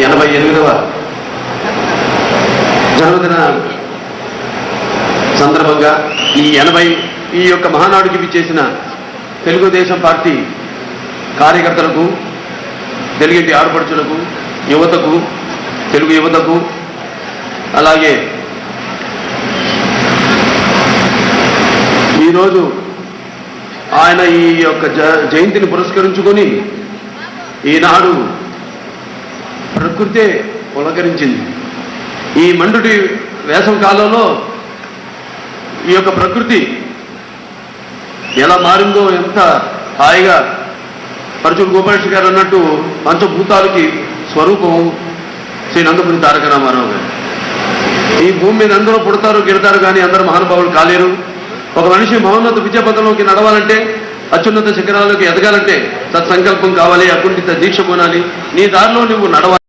88వ జన్మదిన సందర్భంగా ఈ యొక్క మహానాడుకి విచ్చేసిన తెలుగుదేశం పార్టీ కార్యకర్తలకు, తెలుగింటి ఆడపడుచులకు, యువతకు, తెలుగు యువతకు, అలాగే ఈరోజు ఆయన ఈ యొక్క జయంతిని పురస్కరించుకొని ఈనాడు ప్రకృతే పులకరించింది. ఈ మండుటి వేసవి కాలంలో ఈ యొక్క ప్రకృతి ఎలా మారిందో, ఎంత హాయిగా పరచూరు గోపాలకృష్ణ గారు అన్నట్టు పంచభూతాలకి స్వరూపం శ్రీ నందమూరి తారక రామారావు గారు. ఈ భూమి మీద అందరూ పుడతారు, గిడతారు, కానీ అందరూ మహానుభావులు కాలేరు. ఒక మనిషి మహోన్నత విద్యాపథంలోకి నడవాలంటే, అత్యున్నత శిఖరాలకి ఎదగాలంటే సత్సంకల్పం కావాలి, అకుంఠిత దీక్ష కొనాలి. నీ దారిలో నువ్వు నడవాలి.